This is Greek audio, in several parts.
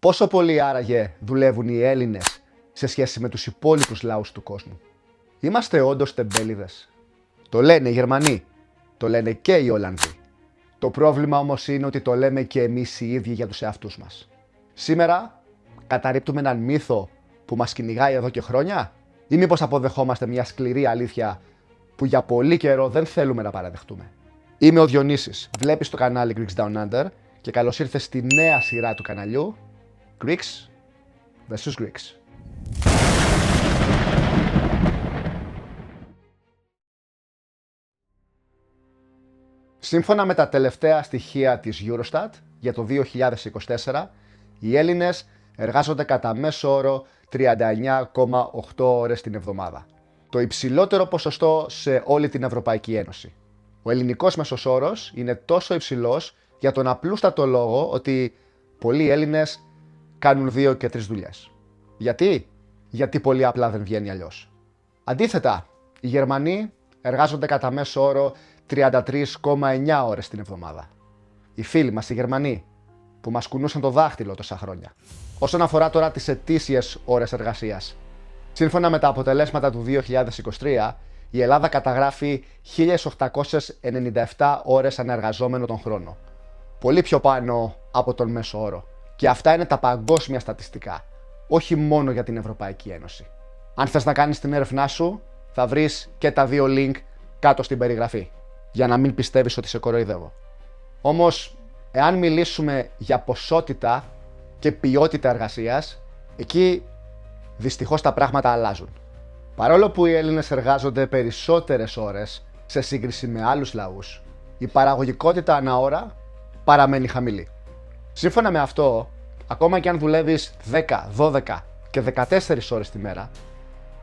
Πόσο πολύ άραγε δουλεύουν οι Έλληνες σε σχέση με τους υπόλοιπους λαούς του κόσμου? Είμαστε όντως τεμπέληδες? Το λένε οι Γερμανοί, το λένε και οι Ολλανδοί. Το πρόβλημα όμως είναι ότι το λέμε και εμείς οι ίδιοι για τους εαυτούς μας. Σήμερα καταρρίπτουμε έναν μύθο που μας κυνηγάει εδώ και χρόνια, ή μήπως αποδεχόμαστε μια σκληρή αλήθεια που για πολύ καιρό δεν θέλουμε να παραδεχτούμε? Είμαι ο Διονύσης, βλέπεις το κανάλι Greeks Down Under και καλώς ήρθες στη νέα σειρά του καναλιού Greeks vs Greeks. Σύμφωνα με τα τελευταία στοιχεία της Eurostat για το 2024, οι Έλληνες εργάζονται κατά μέσο όρο 39,8 ώρες την εβδομάδα. Το υψηλότερο ποσοστό σε όλη την Ευρωπαϊκή Ένωση. Ο ελληνικός μέσος όρος είναι τόσο υψηλός για τον απλούστατο λόγο ότι πολλοί Έλληνες κάνουν 2 και 3 δουλειές. Γιατί? Γιατί πολύ απλά δεν βγαίνει αλλιώς. Αντίθετα, οι Γερμανοί εργάζονται κατά μέσο όρο 33,9 ώρες την εβδομάδα. Οι φίλοι μας οι Γερμανοί που μας κουνούσαν το δάχτυλο τόσα χρόνια. Όσον αφορά τώρα τις ετήσιες ώρες εργασίας, σύμφωνα με τα αποτελέσματα του 2023, η Ελλάδα καταγράφει 1.897 ώρες ανεργαζόμενο τον χρόνο. Πολύ πιο πάνω από τον μέσο όρο. Και αυτά είναι τα παγκόσμια στατιστικά, όχι μόνο για την Ευρωπαϊκή Ένωση. Αν θες να κάνεις την έρευνά σου, θα βρεις και τα 2 link κάτω στην περιγραφή, για να μην πιστεύεις ότι σε κοροϊδεύω. Όμως, εάν μιλήσουμε για ποσότητα και ποιότητα εργασίας, εκεί δυστυχώς τα πράγματα αλλάζουν. Παρόλο που οι Έλληνες εργάζονται περισσότερες ώρες σε σύγκριση με άλλους λαούς, η παραγωγικότητα ανά ώρα παραμένει χαμηλή. Σύμφωνα με αυτό, ακόμα και αν δουλεύεις 10, 12 και 14 ώρες τη μέρα,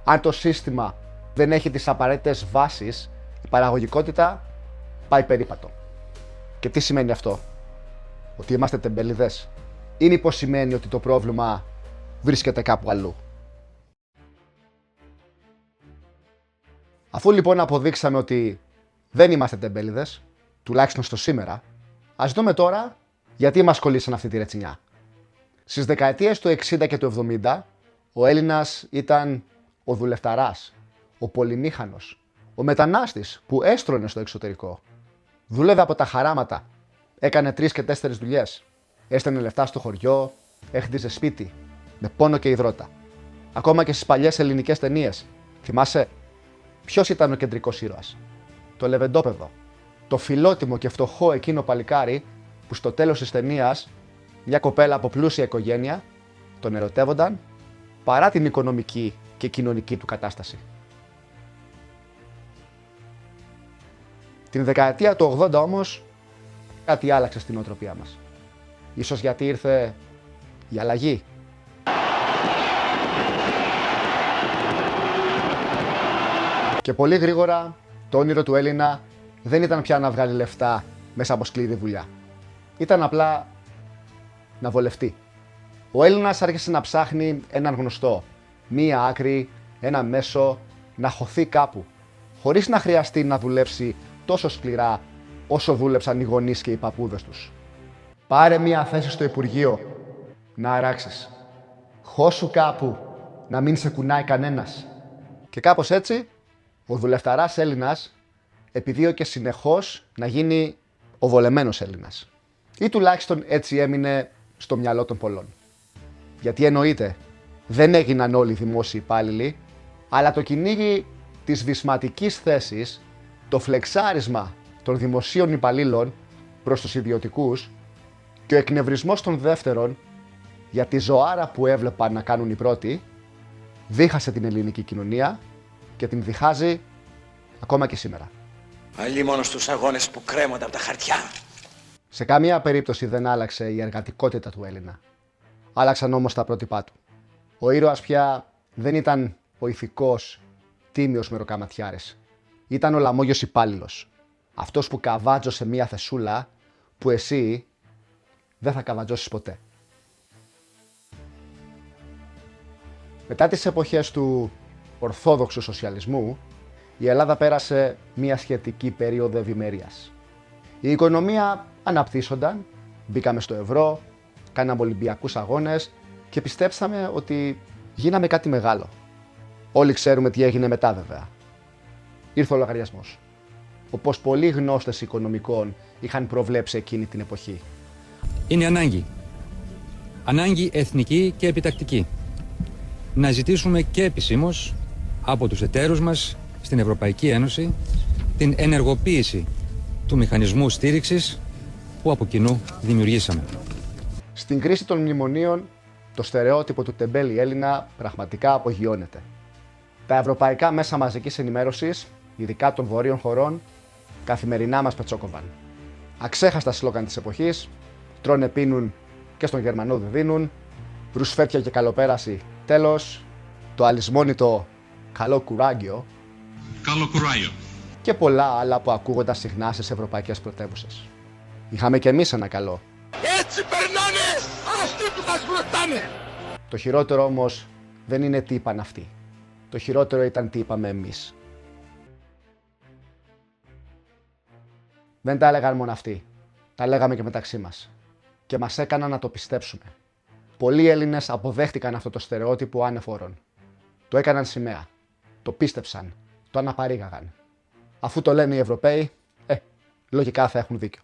αν το σύστημα δεν έχει τις απαραίτητες βάσεις, η παραγωγικότητα πάει περίπατο. Και τι σημαίνει αυτό? Ότι είμαστε τεμπεληδές? Ή μήπως σημαίνει ότι το πρόβλημα βρίσκεται κάπου αλλού? Αφού λοιπόν αποδείξαμε ότι δεν είμαστε τεμπέληδες, τουλάχιστον στο σήμερα, ας δούμε τώρα γιατί μας κολλήσαν αυτή τη ρετσινιά. Στις δεκαετίες του 60 και του 70, ο Έλληνας ήταν ο δουλευταράς, ο πολυμήχανος, ο μετανάστης που έστρωνε στο εξωτερικό. Δούλευε από τα χαράματα, έκανε 3 και 4 δουλειές, έστελνε λεφτά στο χωριό, έχτιζε σπίτι, με πόνο και υδρότα. Ακόμα και στις παλιές ελληνικές ταινίες, θυμάσαι? Ποιος ήταν ο κεντρικός ήρωας? Το λεβεντόπεδο. Το φιλότιμο και φτωχό εκείνο παλικάρι που στο τέλος της ταινίας μια κοπέλα από πλούσια οικογένεια τον ερωτεύονταν παρά την οικονομική και κοινωνική του κατάσταση. Την δεκαετία του 80 όμως κάτι άλλαξε στην νοοτροπία μας. Ίσως γιατί ήρθε η αλλαγή. Και πολύ γρήγορα το όνειρο του Έλληνα δεν ήταν πια να βγάλει λεφτά μέσα από σκληρή δουλειά. Ήταν απλά να βολευτεί. Ο Έλληνας άρχισε να ψάχνει έναν γνωστό, μία άκρη, ένα μέσο, να χωθεί κάπου, χωρίς να χρειαστεί να δουλέψει τόσο σκληρά όσο δούλεψαν οι γονείς και οι παππούδες τους. Πάρε μία θέση στο Υπουργείο, να αράξεις. Χώσου κάπου, να μην σε κουνάει κανένας. Και κάπως έτσι, ο δουλευταράς Έλληνας επιδίωκε συνεχώς να γίνει ο βολεμένος Έλληνας. Ή τουλάχιστον έτσι έμεινε στο μυαλό των πολλών. Γιατί εννοείται, δεν έγιναν όλοι δημόσιοι υπάλληλοι, αλλά το κυνήγι της βυσματικής θέσης, το φλεξάρισμα των δημοσίων υπαλλήλων προς τους ιδιωτικούς και ο εκνευρισμός των δεύτερων για τη ζωάρα που έβλεπαν να κάνουν οι πρώτοι, δίχασε την ελληνική κοινωνία και την διχάζει ακόμα και σήμερα. Αλλή μόνο στους αγώνες που κρέμονται από τα χαρτιά. Σε καμία περίπτωση δεν άλλαξε η εργατικότητα του Έλληνα. Άλλαξαν όμως τα πρότυπά του. Ο ήρωας πια δεν ήταν ο ηθικός, τίμιος μεροκαματιάρης. Ήταν ο λαμόγιος υπάλληλος. Αυτός που καβάτζωσε μία θεσούλα που εσύ δεν θα καβατζώσεις ποτέ. Μετά τις εποχές του ορθόδοξου σοσιαλισμού, η Ελλάδα πέρασε μία σχετική περίοδο ευημερίας. Η οικονομία αναπτύσσονταν, μπήκαμε στο ευρώ, κάναμε Ολυμπιακούς αγώνες και πιστέψαμε ότι γίναμε κάτι μεγάλο. Όλοι ξέρουμε τι έγινε μετά βέβαια. Ήρθε ο λογαριασμός. Όπως πολλοί γνώστες οικονομικών είχαν προβλέψει εκείνη την εποχή. Είναι ανάγκη. Ανάγκη εθνική και επιτακτική. Να ζητήσουμε και επισήμως από τους εταίρους μας στην Ευρωπαϊκή Ένωση την ενεργοποίηση του μηχανισμού στήριξης που από κοινού δημιουργήσαμε. Στην κρίση των μνημονίων, το στερεότυπο του τεμπέλη Έλληνα πραγματικά απογειώνεται. Τα ευρωπαϊκά μέσα μαζικής ενημέρωσης, ειδικά των βορείων χωρών, καθημερινά μας πετσόκοβαν. Αξέχαστα σλόγαν της εποχής, τρώνε πίνουν και στον Γερμανό δεν δίνουν, ρουσφέτια και καλοπέραση, τέλος, το αλυσμόνητο καλό κουράγιο και πολλά άλλα που ακούγονταν συχνά στις ευρωπαϊκές πρωτεύουσες. Είχαμε κι εμείς ένα καλό. Έτσι περνάνε αυτοί που μας μπροστάνε. Το χειρότερο όμως δεν είναι τι είπαν αυτοί. Το χειρότερο ήταν τι είπαμε εμείς. Δεν τα έλεγαν μόνο αυτοί. Τα λέγαμε και μεταξύ μας. Και μας έκαναν να το πιστέψουμε. Πολλοί Έλληνες αποδέχτηκαν αυτό το στερεότυπο ανεφόρον. Το έκαναν σημαία. Το πίστεψαν. Το αναπαρήγαγαν. Αφού το λένε οι Ευρωπαίοι, λογικά θα έχουν δίκιο.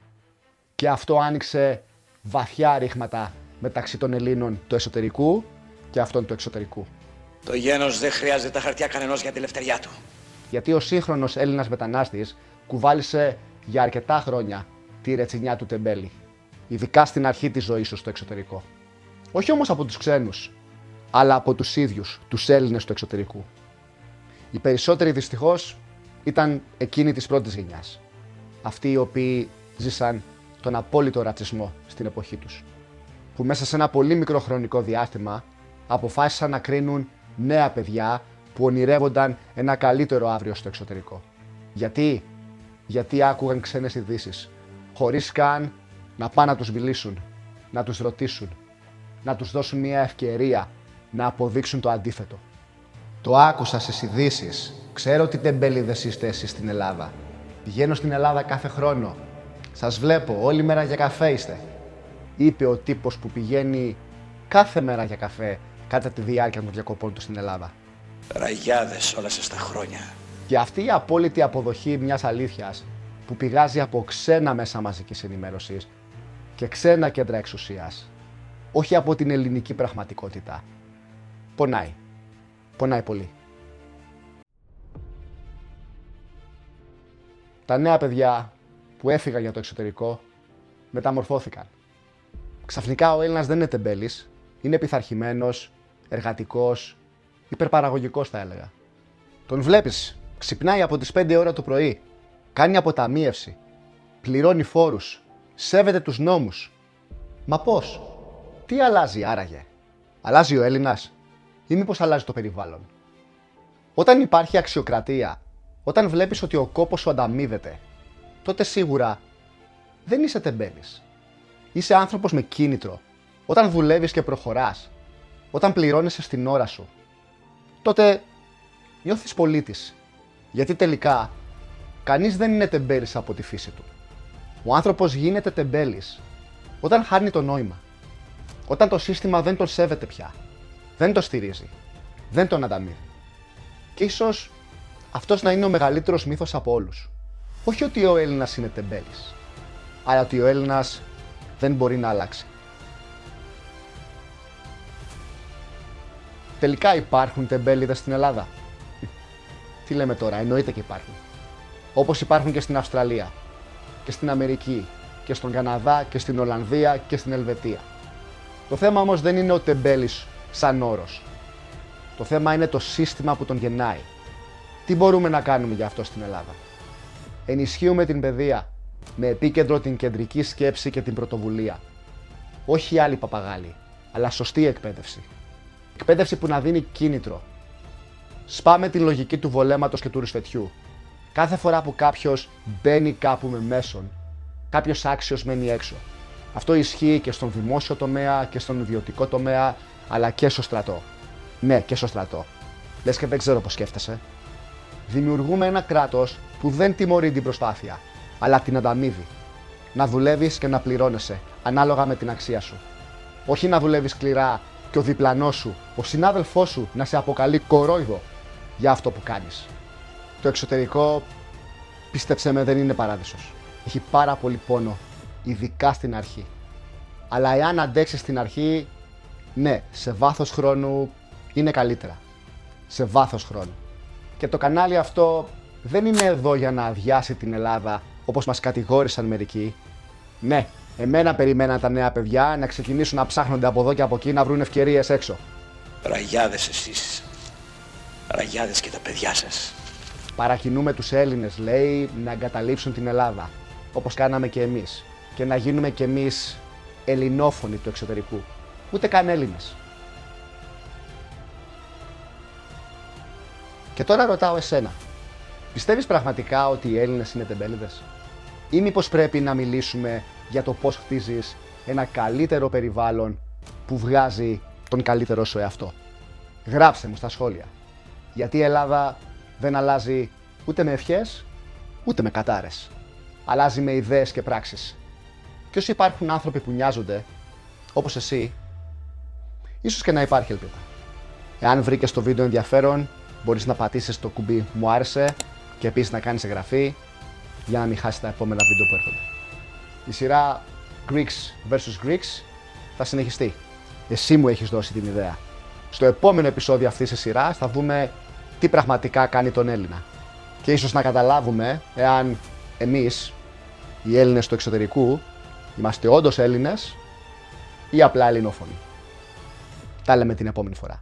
Και αυτό άνοιξε βαθιά ρήγματα μεταξύ των Ελλήνων του εσωτερικού και αυτών του εξωτερικού. Το γένος δεν χρειάζεται τα χαρτιά κανενός για τη ελευθεριά του. Γιατί ο σύγχρονος Έλληνας μετανάστης κουβάλισε για αρκετά χρόνια τη ρετσινιά του τεμπέλη, ειδικά στην αρχή της ζωής του στο εξωτερικό. Όχι όμως από τους ξένους, αλλά από τους ίδιους, τους Έλληνες του εξωτερικού. Οι περισσότεροι δυστυχώς ήταν εκείνοι της πρώτης γενιάς. Αυτοί οι οποίοι ζήσαν τον απόλυτο ρατσισμό στην εποχή τους. Που μέσα σε ένα πολύ μικρό χρονικό διάστημα αποφάσισαν να κρίνουν νέα παιδιά που ονειρεύονταν ένα καλύτερο αύριο στο εξωτερικό. Γιατί άκουγαν ξένες ειδήσεις, χωρίς καν να πάνε να τους μιλήσουν, να τους ρωτήσουν, να τους δώσουν μια ευκαιρία να αποδείξουν το αντίθετο. Το άκουσα στις ειδήσεις. Ξέρω τι τεμπέληδες είστε εσείς στην Ελλάδα. Πηγαίνω στην Ελλάδα κάθε χρόνο. Σας βλέπω, όλη μέρα για καφέ είστε. Είπε ο τύπος που πηγαίνει κάθε μέρα για καφέ κατά τη διάρκεια των διακοπών του στην Ελλάδα. Ραγιάδες όλα σας τα χρόνια. Και αυτή η απόλυτη αποδοχή μιας αλήθειας που πηγάζει από ξένα μέσα μαζικής ενημέρωσης και ξένα κέντρα εξουσίας, όχι από την ελληνική πραγματικότητα, πονάει. Πονάει πολύ. Τα νέα παιδιά που έφυγαν για το εξωτερικό μεταμορφώθηκαν. Ξαφνικά ο Έλληνας δεν είναι τεμπέλης, είναι πειθαρχημένος, εργατικός, υπερπαραγωγικός θα έλεγα. Τον βλέπεις, ξυπνάει από τις 5 ώρα το πρωί, κάνει αποταμίευση, πληρώνει φόρους, σέβεται τους νόμους. Μα πώς, τι αλλάζει άραγε? Αλλάζει ο Έλληνας ή μήπως αλλάζει το περιβάλλον? Όταν υπάρχει αξιοκρατία, όταν βλέπεις ότι ο κόπος σου ανταμείβεται, τότε σίγουρα δεν είσαι τεμπέλης. Είσαι άνθρωπος με κίνητρο. Όταν δουλεύεις και προχωράς, όταν πληρώνεσαι στην ώρα σου, τότε νιώθεις πολίτης. Γιατί τελικά, κανείς δεν είναι τεμπέλης από τη φύση του. Ο άνθρωπος γίνεται τεμπέλης όταν χάνει το νόημα. Όταν το σύστημα δεν τον σέβεται πια. Δεν το στηρίζει. Δεν τον ανταμείβει. Και ίσως αυτός να είναι ο μεγαλύτερος μύθος από όλους. Όχι ότι ο Έλληνας είναι τεμπέλης, αλλά ότι ο Έλληνας δεν μπορεί να αλλάξει. Τελικά υπάρχουν τεμπέληδες στην Ελλάδα? Τι λέμε τώρα, εννοείται και υπάρχουν. Όπως υπάρχουν και στην Αυστραλία, και στην Αμερική, και στον Καναδά, και στην Ολλανδία, και στην Ελβετία. Το θέμα όμως δεν είναι ο τεμπέλης σαν όρος. Το θέμα είναι το σύστημα που τον γεννάει. Τι μπορούμε να κάνουμε για αυτό στην Ελλάδα? Ενισχύουμε την παιδεία, με επίκεντρο την κεντρική σκέψη και την πρωτοβουλία. Όχι άλλοι παπαγάλοι, αλλά σωστή εκπαίδευση. Εκπαίδευση που να δίνει κίνητρο. Σπάμε την λογική του βολέματος και του ρουσφετιού. Κάθε φορά που κάποιος μπαίνει κάπου με μέσον, κάποιος άξιος μένει έξω. Αυτό ισχύει και στον δημόσιο τομέα και στον ιδιωτικό τομέα, αλλά και στο στρατό. Ναι, και στο στρατό. Λες και δεν ξέρω πώς σκέφτεσαι. Δημιουργούμε ένα κράτος που δεν τιμωρεί την προσπάθεια, αλλά την ανταμείβει. Να δουλεύεις και να πληρώνεσαι, ανάλογα με την αξία σου. Όχι να δουλεύεις σκληρά και ο διπλανός σου, ο συνάδελφός σου να σε αποκαλεί κορόιδο για αυτό που κάνεις. Το εξωτερικό, πίστεψέ με, δεν είναι παράδεισος. Έχει πάρα πολύ πόνο, ειδικά στην αρχή. Αλλά εάν αντέξεις στην αρχή, ναι, σε βάθος χρόνου είναι καλύτερα. Σε βάθος χρόνου. Και το κανάλι αυτό δεν είναι εδώ για να αδειάσει την Ελλάδα όπως μας κατηγόρησαν μερικοί. Ναι, εμένα περιμέναν τα νέα παιδιά να ξεκινήσουν να ψάχνονται από εδώ και από εκεί να βρουν ευκαιρίες έξω. Ραγιάδες εσείς. Ραγιάδες και τα παιδιά σας. Παρακινούμε τους Έλληνες, λέει, να εγκαταλείψουν την Ελλάδα, όπως κάναμε και εμείς, και να γίνουμε κι εμείς ελληνόφωνοι του εξωτερικού. Ούτε καν Έλληνες. Και τώρα ρωτάω εσένα, πιστεύεις πραγματικά ότι οι Έλληνες είναι τεμπέληδες? Ή μήπως πρέπει να μιλήσουμε για το πώς χτίζεις ένα καλύτερο περιβάλλον που βγάζει τον καλύτερό σου εαυτό? Γράψτε μου στα σχόλια. Γιατί η Ελλάδα δεν αλλάζει ούτε με ευχές, ούτε με κατάρες. Αλλάζει με ιδέες και πράξεις. Και όσοι υπάρχουν άνθρωποι που νοιάζονται, όπως εσύ, ίσως και να υπάρχει ελπίδα. Εάν βρήκες το βίντεο ενδιαφέρον, μπορείς να πατήσεις το κουμπί «Μου άρεσε» και επίσης να κάνεις εγγραφή για να μην χάσεις τα επόμενα βίντεο που έρχονται. Η σειρά Greeks vs. Greeks θα συνεχιστεί. Εσύ μου έχεις δώσει την ιδέα. Στο επόμενο επεισόδιο αυτής της σειράς θα δούμε τι πραγματικά κάνει τον Έλληνα. Και ίσως να καταλάβουμε εάν εμείς, οι Έλληνες του εξωτερικού, είμαστε όντως Έλληνες ή απλά ελληνόφωνοι. Τα λέμε την επόμενη φορά.